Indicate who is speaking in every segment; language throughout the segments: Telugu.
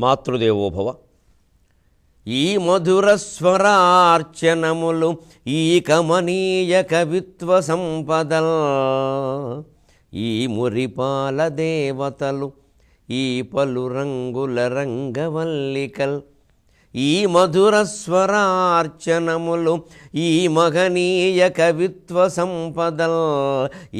Speaker 1: మాతృదేవోభవ. ఈ మధుర స్వరార్చనములు ఈ కమనీయ కవిత్వ సంపదల్, ఈ మురిపాల దేవతలు ఈ పలు రంగుల రంగవల్లికల్, ఈ మధుర స్వరార్చనములు ఈ మహనీయ కవిత్వ సంపదల్,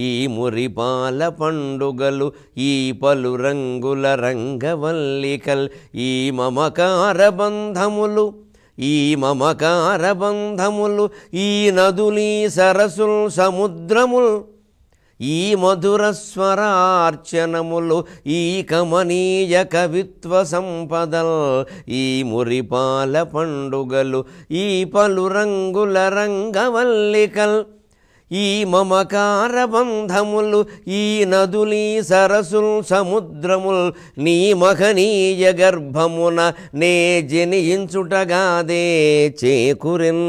Speaker 1: ఈ మురిపాల పండుగలు ఈ పలు రంగుల రంగవల్లికల్, ఈ మమకార బంధములు ఈ మమకార బంధములు, ఈ నదులీ సరసుల్ సముద్రముల్, ఈ మధుర స్వరార్చనములు ఈ కమనీయ కవిత్వ సంపదల్, ఈ మురిపాల పండుగలు ఈ పలు రంగుల రంగవల్లికల్, ఈ మమకార బంధములు ఈ నదులీ సరసుల్ సముద్రముల్, నీ మహనీయ గర్భమున నే జనించుటగాదే చేకురిన్,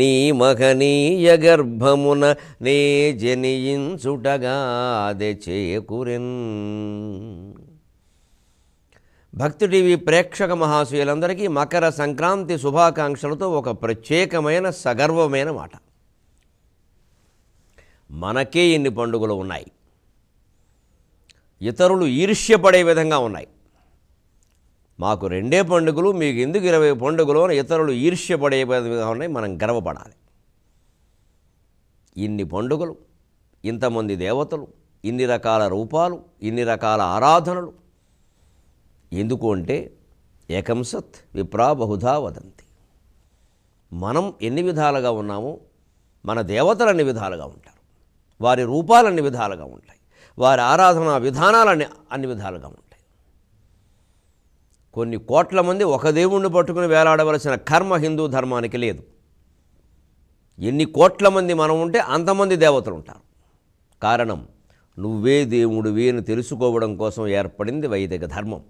Speaker 1: నీ మహనీయ గర్భమున నే జనించుటగాదే చేకురిన్. భక్తి టీవీ ప్రేక్షక మహాశయులందరికీ మకర సంక్రాంతి శుభాకాంక్షలతో ఒక ప్రత్యేకమైన సగర్వమైన మాట. మనకే ఇన్ని పండుగలు ఉన్నాయి, ఇతరులు ఈర్ష్యపడే విధంగా ఉన్నాయి. మాకు 2 పండుగలు, మీకు ఎందుకు 20 పండుగలు అని ఇతరులు ఈర్ష్యపడే విధంగా ఉన్నాయి. మనం గర్వపడాలి. ఇన్ని పండుగలు, ఇంతమంది దేవతలు, ఇన్ని రకాల రూపాలు, ఇన్ని రకాల ఆరాధనలు ఎందుకు అంటే ఏకం సత్ విప్రా బహుధా వదంతి. మనం ఎన్ని విధాలుగా ఉన్నామో మన దేవతలు అన్ని విధాలుగా ఉంటారు, వారి రూపాలు అన్ని విధాలుగా ఉంటాయి, వారి ఆరాధనా విధానాలు అన్ని విధాలుగా ఉంటాయి. కొన్ని కోట్ల మంది ఒక దేవుణ్ణి పట్టుకుని వేలాడవలసిన కర్మ హిందూ ధర్మానికి లేదు. ఎన్ని కోట్ల మంది మనం ఉంటే అంతమంది దేవతలు ఉంటారు. కారణం, నువ్వే దేవుడివి అని తెలుసుకోవడం కోసం ఏర్పడింది వైదిక ధర్మం.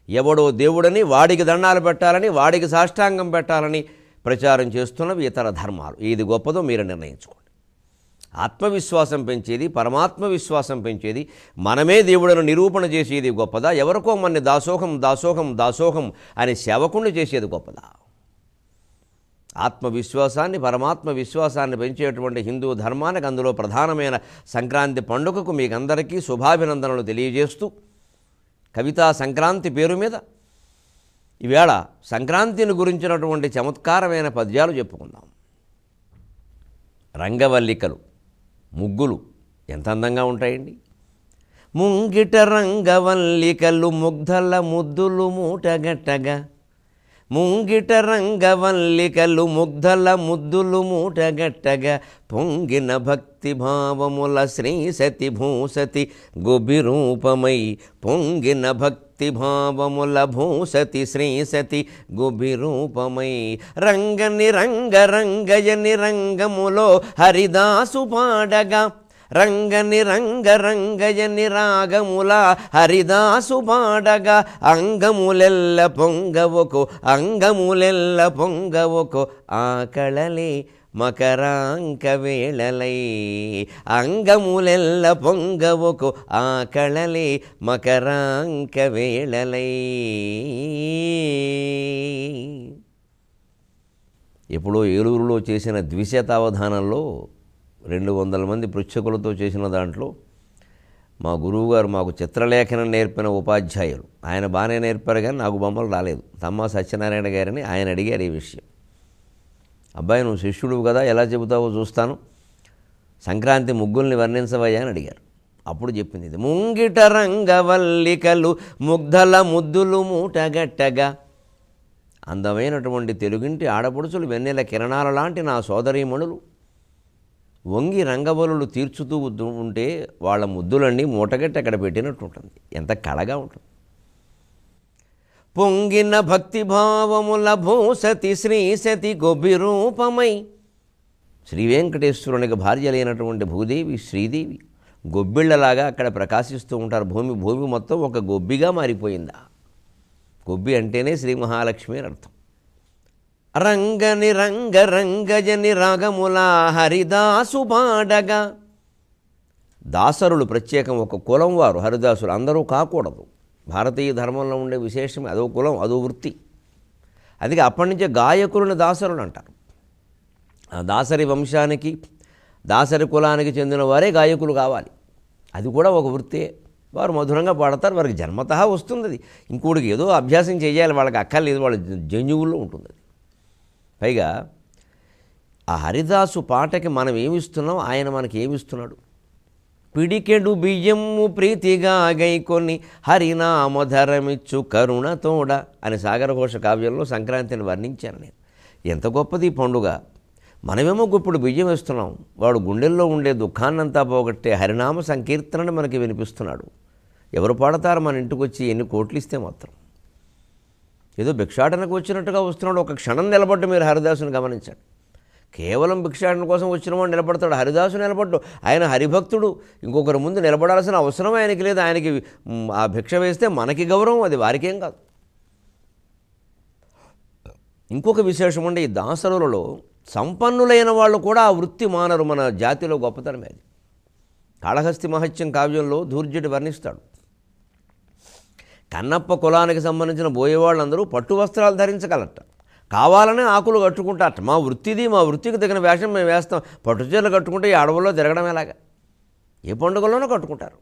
Speaker 1: ఎవడో దేవుడని వాడికి దండాలు పెట్టాలని, వాడికి సాష్టాంగం పెట్టాలని ప్రచారం చేస్తున్నవి ఇతర ధర్మాలు. ఏది గొప్పదో మీరు నిర్ణయించుకోండి. ఆత్మవిశ్వాసం పెంచేది, పరమాత్మ విశ్వాసం పెంచేది, మనమే దేవుడను నిరూపణ చేసేది గొప్పదా? ఎవరికో మన దాసోహం దాసోహం దాసోహం అని సేవకుణ్ణి చేసేది గొప్పదా? ఆత్మవిశ్వాసాన్ని, పరమాత్మ విశ్వాసాన్ని పెంచేటువంటి హిందూ ధర్మానికి, అందులో ప్రధానమైన సంక్రాంతి పండుగకు మీకందరికీ శుభాభినందనలు తెలియజేస్తూ, కవితా సంక్రాంతి పేరు మీద ఈవేళ సంక్రాంతిని గురించినటువంటి చమత్కారమైన పద్యాలు చెప్పుకుందాం. రంగవల్లికలు, ముగ్గులు ఎంత అందంగా ఉంటాయండి. ముంగిట రంగవల్లికలు ముగ్ధల ముద్దులు మూటగట్టగా, ముంగిట రంగవల్లికలు ముగ్ధల ముద్దులు మూటగట్టగా, పొంగిన భక్తి భావముల శ్రీసతి భూసతి గోభిరూపమై, పొంగిన భక్తి భావముల భూసతి శ్రీసతి గోభిరూపమై, రంగని రంగ రంగయని రంగములో హరిదాసు పాడగా, రంగని రంగ రంగయని రాగముల హరిదాసు పాడగా, అంగములెల్ల పొంగవకు అంగములెల్ల పొంగవకు ఆకళలే మకరాంక వేళలై, అంగములెల్ల పొంగవకు ఆకళలే మకరాంక వేళలై. ఎప్పుడో ఏలూరులో చేసిన ద్విశతావధానంలో 200 మంది పృచ్ఛకులతో చేసిన దాంట్లో మా గురువుగారు మాకు చిత్రలేఖనం నేర్పిన ఉపాధ్యాయులు, ఆయన బాగానే నేర్పారు కానీ నాకు బొమ్మలు రాలేదు. తమ్మా సత్యనారాయణ గారిని ఆయన అడిగారు ఈ విషయం. అబ్బాయి నువ్వు శిష్యుడు కదా, ఎలా చెబుతావో చూస్తాను, సంక్రాంతి ముగ్గుల్ని వర్ణించవయ్యా అని అడిగారు. అప్పుడు చెప్పింది ఇది. ముంగిట రంగవల్లికలు ముగ్ధల ముద్దులు మూటగట్టగా, అందమైనటువంటి తెలుగింటి ఆడపడుచులు వెన్నెల కిరణాల లాంటి నా సోదరీమణులు వంగి రంగవల్లులు తీర్చుతూ ఉంటే వాళ్ళ ముద్దులన్నీ మూటగట్టి అక్కడ పెట్టినట్టు ఉంటుంది. ఎంత కళగా ఉంటుంది. పొంగిన భక్తిభావముల భూసతి శ్రీసతి గొబ్బిరూపమై, శ్రీ వెంకటేశ్వరునికి భార్య లేనటువంటి భూదేవి శ్రీదేవి గొబ్బిళ్లలాగా అక్కడ ప్రకాశిస్తూ ఉంటారు. భూమి మొత్తం ఒక గొబ్బిగా మారిపోయిందా. గొబ్బి అంటేనే శ్రీ మహాలక్ష్మి అని అర్థం. రంగని రంగ రంగజని రాగముల హరిదాసు పాడగా, దాసరులు ప్రత్యేకం ఒక కులం వారు హరిదాసులు, అందరూ కాకూడదు. భారతీయ ధర్మంలో ఉండే విశేషం అదో కులం, అదో వృత్తి. అందుకే అప్పటి నుంచే గాయకులను దాసరులు అంటారు. ఆ దాసరి వంశానికి, దాసరి కులానికి చెందిన వారే గాయకులు కావాలి. అది కూడా ఒక వృత్తే. వారు మధురంగా పాడతారు, వారికి జన్మతః వస్తుంది. అది ఇంకోటికి ఏదో అభ్యాసం చేయాలి, వాళ్ళకి అక్కర్లేదు, వాళ్ళ జంజువుల్లో ఉంటుంది. పైగా ఆ హరిదాసు పాటకి మనం ఏమిస్తున్నాం, ఆయన మనకి ఏమిస్తున్నాడు? పిడికెడు బియ్యము ప్రీతిగా గైకొని హరినామధరమిచ్చు కరుణతోడ అని సాగరఘోష కావ్యంలో సంక్రాంతిని వర్ణించాను నేను. ఎంత గొప్పది ఈ పండుగ! మనమేమో గుప్పుడు బియ్యం వేస్తున్నాం, వాడు గుండెల్లో ఉండే దుఃఖాన్నంతా పోగొట్టే హరినామ సంకీర్తనని మనకి వినిపిస్తున్నాడు. ఎవరు పాడతారు మన ఇంటికి వచ్చి ఎన్ని కోట్లు ఇస్తే మాత్రం? ఏదో భిక్షాటనకు వచ్చినట్టుగా వస్తున్నాడు. ఒక క్షణం నిలబడ్డు మీరు హరిదాసుని గమనించండి. కేవలం భిక్షాటన కోసం వచ్చినవాడు నిలబడతాడు, హరిదాసు నిలబడ్డు. ఆయన హరిభక్తుడు, ఇంకొకరి ముందు నిలబడాల్సిన అవసరం ఆయనకి లేదు. ఆయనకి ఆ భిక్ష వేస్తే మనకి గౌరవం, అది వారికేం కాదు. ఇంకొక విశేషం ఉండే, ఈ దాసరులలో సంపన్నులైన వాళ్ళు కూడా ఆ వృత్తి మానరు. మన జాతిలో గొప్పతనమే అది. కాళహస్తి మహత్యం కావ్యంలో ధూర్జటి వర్ణిస్తాడు. కన్నప్ప కులానికి సంబంధించిన బోయేవాళ్ళందరూ పట్టు వస్త్రాలు ధరించగలట, కావాలనే ఆకులు కట్టుకుంటారట. మా వృత్తిది, మా వృత్తికి తగిన వేషం మేము వేస్తాం. పట్టుచీరలు కట్టుకుంటే ఈ అడవుల్లో తిరగడం ఎలాగా? ఏ పండుగల్లోనూ కట్టుకుంటారు.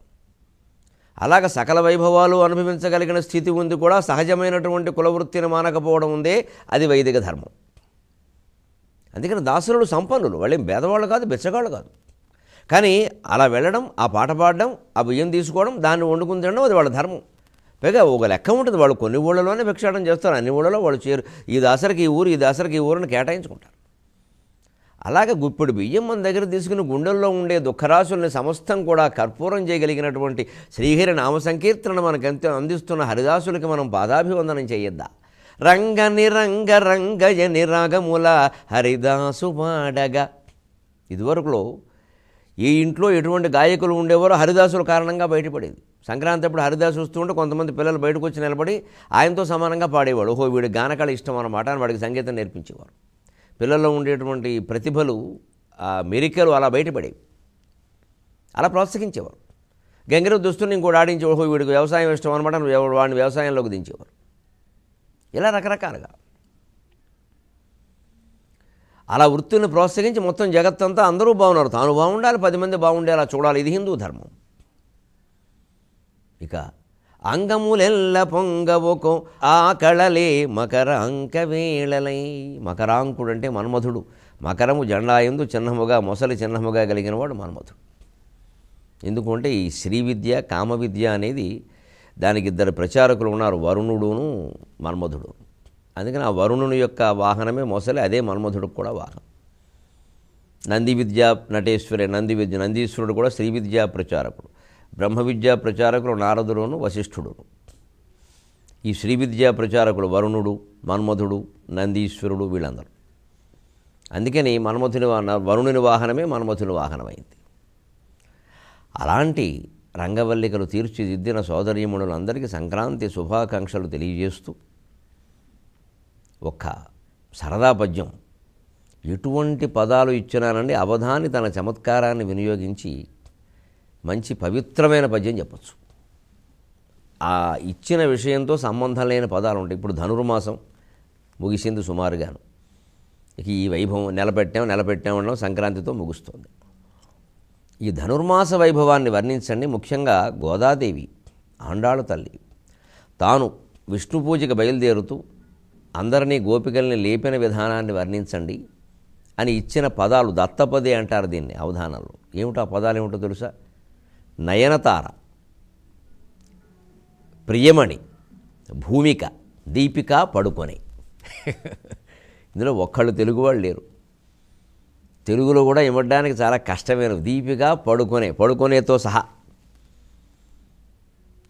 Speaker 1: అలాగ సకల వైభవాలు అనుభవించగలిగిన స్థితి ఉంది కూడా. సహజమైనటువంటి కులవృత్తిని మానకపోవడం ఉందే, అది వైదిక ధర్మం. అందుకని దాసులు సంపన్నులు, వాళ్ళేం భేదవాళ్ళు కాదు, బెచ్చగాళ్ళు కాదు. కానీ అలా వెళ్ళడం, ఆ పాట పాడడం, ఆ బియ్యం తీసుకోవడం, దాన్ని వండుకుని తినడం, అది వాళ్ళ ధర్మం. పైగా ఒక లెక్క ఉంటుంది. వాళ్ళు కొన్ని ఊళ్ళలోనే భిక్షాటం చేస్తారు, అన్ని ఊళ్ళలో వాళ్ళు చేరు. ఈ దాసరికి ఈ ఊరు, ఈ దాసరికి ఈ ఊరిని కేటాయించుకుంటారు. అలాగే గుప్పెడు బియ్యం మన దగ్గర తీసుకుని గుండెల్లో ఉండే దుఃఖరాశుల్ని సమస్తం కూడా కర్పూరం చేయగలిగినటువంటి శ్రీహరి నామ సంకీర్తనను మనకెంతో అందిస్తున్న హరిదాసులకి మనం పాదాభివందనం చేయొద్దా? రంగ నిరంగ రంగయని రాగముల హరిదాసు పాడగా. ఇదివరకులో ఈ ఇంట్లో ఎటువంటి గాయకులు ఉండేవారో హరిదాసుల కారణంగా బయటపడేది. సంక్రాంతి అప్పుడు హరిదాసు వస్తూ ఉంటే కొంతమంది పిల్లలు బయటకు వచ్చి నిలబడి ఆయనతో సమానంగా పాడేవాడు. ఓహో, వీడి గానకళ ఇష్టం అన్నమాట అని వాడికి సంగీతం నేర్పించేవారు. పిల్లల్లో ఉండేటువంటి ప్రతిభలు, ఆ మెరికలు అలా బయటపడేవి. అలా ప్రోత్సహించేవారు. గంగిరెద్దు దుస్తుని ఇంకోటి ఆడించి, ఓహో వీడికి వ్యవసాయం ఇష్టం అనమాట, వాడిని వ్యవసాయంలోకి దించేవారు. ఇలా రకరకాలుగా అలా వృత్తిని ప్రోత్సహించి మొత్తం జగత్తంతా అందరూ బాగున్నారు, తాను బాగుండాలి, 10 మంది బాగుండేలా చూడాలి. ఇది హిందూ ధర్మం. ఇక అంగములెల్ల పొంగవొకో ఆ కళలే మకరాంక వేళలై. మకరాంకుడు అంటే మన్మధుడు. మకరము జెండాయందు చిహ్నముగా, మొసలి చిహ్నముగా కలిగిన వాడు మన్మధుడు. ఎందుకంటే ఈ శ్రీ విద్య, కామ విద్య అనేది దానికి 2 ప్రచారకులు ఉన్నారు, వరుణుడును మన్మధుడు. అందుకని ఆ వరుణుని యొక్క వాహనమే మొసలి, అదే మన్మధుడికి కూడా వాహనం. నంది విద్యా నటేశ్వరి, నందీశ్వరుడు కూడా శ్రీ విద్యా ప్రచారకుడు. బ్రహ్మ విద్యా ప్రచారకులు నారదుడును వశిష్ఠుడును. ఈ శ్రీ విద్యా ప్రచారకులు వరుణుడు, మన్మధుడు, నందీశ్వరుడు వీళ్ళందరూ. అందుకని వరుణుని వాహనమే మన్మధుని వాహనమైంది. అలాంటి రంగవల్లికలు తీర్చిదిద్దిన సోదరీమణులందరికీ సంక్రాంతి శుభాకాంక్షలు తెలియజేస్తూ ఒక్క సరదా పద్యం, ఎటువంటి పదాలు ఇచ్చినానండి, అవధాని తన చమత్కారాన్ని వినియోగించి మంచి పవిత్రమైన పద్యం చెప్పచ్చు. ఆ ఇచ్చిన విషయంతో సంబంధం లేని పదాలు ఉంటాయి. ఇప్పుడు ధనుర్మాసం ముగిసింది సుమారుగాను. ఇక ఈ వైభవం నిలబెట్టామన్నాం, సంక్రాంతితో ముగుస్తుంది. ఈ ధనుర్మాస వైభవాన్ని వర్ణించండి. ముఖ్యంగా గోదాదేవి, ఆండాళు తల్లి, తాను విష్ణు పూజకి బయలుదేరుతూ అందరినీ గోపికల్ని లేపిన విధానాన్ని వర్ణించండి అని ఇచ్చిన పదాలు దత్తపదే అంటారు దీన్ని అవధానంలో. ఏమిటో ఆ పదాలు ఏమిటో తెలుసా? నయనతార, ప్రియమణి, భూమిక, దీపిక, పడుకొనే. ఇందులో ఒక్కళ్ళు తెలుగు వాళ్ళు లేరు. తెలుగులో కూడా ఇవ్వడానికి చాలా కష్టమైన దీపిక, పడుకొనేతో సహా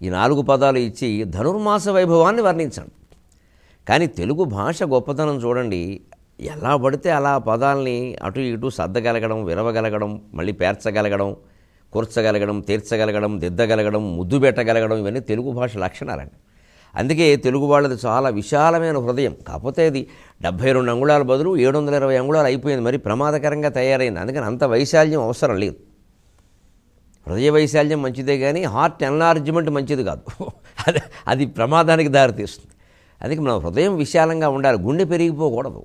Speaker 1: ఈ 4 పదాలు ఇచ్చి ధనుర్మాస వైభవాన్ని వర్ణించండి. కానీ తెలుగు భాష గొప్పతనం చూడండి. ఎలా పడితే అలా పదాలని అటు ఇటు సర్దగలగడం, విరవగలగడం, మళ్ళీ పేర్చగలగడం, కూర్చగలగడం, తీర్చగలగడం, దిద్దగలగడం, ముద్దు పెట్టగలగడం, ఇవన్నీ తెలుగు భాష లక్షణాలండి. అందుకే తెలుగు వాళ్ళది చాలా విశాలమైన హృదయం. కాకపోతే అది 72 అంగుళాల బదులు 720 అంగుళాలు అయిపోయింది, మరి ప్రమాదకరంగా తయారైంది. అందుకని అంత వైశాల్యం అవసరం లేదు. హృదయ వైశాల్యం మంచిదే కానీ హార్ట్ ఎన్లార్జ్మెంట్ మంచిది కాదు. అది అది ప్రమాదానికి దారితీస్తుంది. అందుకే మనం హృదయం విశాలంగా ఉండాలి, గుండె పెరిగిపోకూడదు,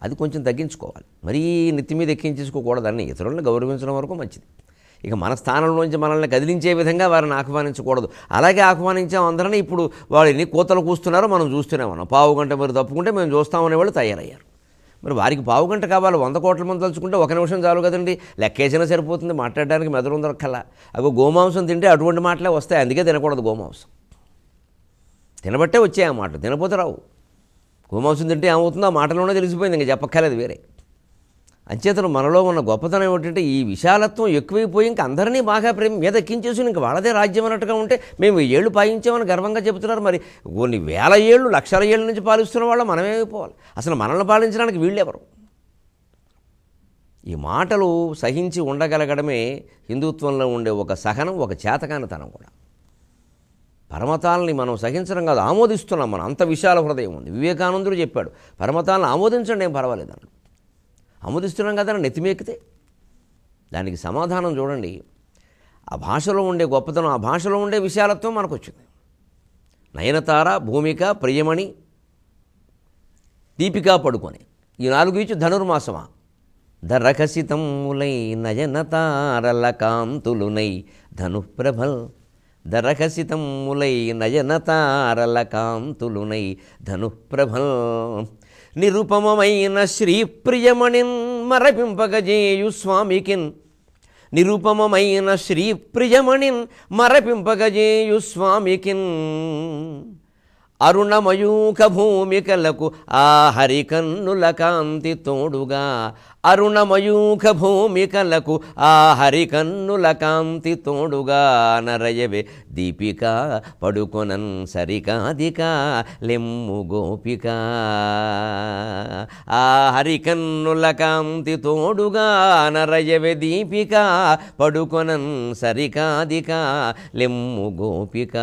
Speaker 1: అది కొంచెం తగ్గించుకోవాలి, మరీ నెత్తి మీద ఎక్కించేసుకోకూడదని. ఇతరులను గౌరవించడం వరకు మంచిది. ఇక మన స్థానంలోంచి మనల్ని కదిలించే విధంగా వారిని ఆహ్వానించకూడదు. అలాగే ఆహ్వానించాం అందరినీ, ఇప్పుడు వాళ్ళు ఎన్ని కోతలు కూస్తున్నారో మనం చూస్తూనే ఉన్నాం. పావు గంట మీరు తప్పుకుంటే మేము చూస్తామనే వాళ్ళు తయారయ్యారు. మరి వారికి పావు గంట కావాలి, 100 కోట్ల మంది తలుచుకుంటే 1 నిమిషం చాలు కదండి, లెక్కేసినా సరిపోతుంది, మాట్లాడడానికి మెదడుందరక్కల్లా. అగో గోమాంసం తింటే అటువంటి మాటలే వస్తాయి, అందుకే తినకూడదు గోమాంసం. తినబట్టే వచ్చాయి ఆ మాటలు, తినపోతే రావు. గోమాంసం తింటే ఏమవుతుందో ఆ మాటలోనే తెలిసిపోయింది, ఇంకా చెప్పక్కర్లేదు వేరే. అంచేతను మనలో ఉన్న గొప్పతనం ఏమిటంటే ఈ విశాలత్వం ఎక్కువైపోయి ఇంక అందరినీ బాగా ప్రేమ మీద ఎక్కించేసి ఇంక వాళ్ళదే రాజ్యం అన్నట్టుగా ఉంటే మేము 1000 ఏళ్ళు పాలించామని గర్వంగా చెబుతున్నారు. మరి కొన్ని వేల ఏళ్ళు, లక్షల ఏళ్ళ నుంచి పాలిస్తున్న వాళ్ళు మనమేమైపోవాలి? అసలు మనల్ని పాలించడానికి వీళ్ళెవరు? ఈ మాటలు సహించి ఉండగలగడమే హిందుత్వంలో ఉండే ఒక సహనం, ఒక చేతకానితనం కూడా. పరమతాలని మనం సహించడం కాదు, ఆమోదిస్తున్నాం. మనం అంత విశాల హృదయం ఉంది. వివేకానందుడు చెప్పాడు, పరమతాలను ఆమోదించండి, ఏం పర్వాలేదన్నాడు. ఆమోదిస్తున్నాం కదా నెత్తిమెక్కితే దానికి సమాధానం చూడండి. ఆ భాషలో ఉండే గొప్పతనం, ఆ భాషలో ఉండే విశాలత్వం మనకు వచ్చింది. నయనతార, భూమిక, ప్రియమణి, దీపికా పడుకొని ఈ 4 ఇచ్చి ధనుర్మాసమా. దరఖసితములై నయనతారల కాంతులునై ధనుప్రభల్, దరఖసితములై నయనతారల కాంతులునై ధనుప్రభల్, నిరుపమమైన శ్రీప్రియమణిన్ మరపింపగజేయు స్వామికిన్, నిరుపమమైన శ్రీప్రియమణిన్ మరపింపగజేయు స్వామికిన్, అరుణమయూఖ భూమికలకు ఆ హరికన్నుల కాంతి తోడుగా, అరుణమయూఖ భూమికలకు ఆ హరికన్నుల కాంతి తోడుగా, నరయవే దీపిక పడుకొనన్ సరికాదిక లెమ్ము గోపిక, ఆ హరికన్నుల కాంతి తోడుగా నరయవే దీపిక పడుకొనన్ సరికాదిక లెమ్ము గోపిక.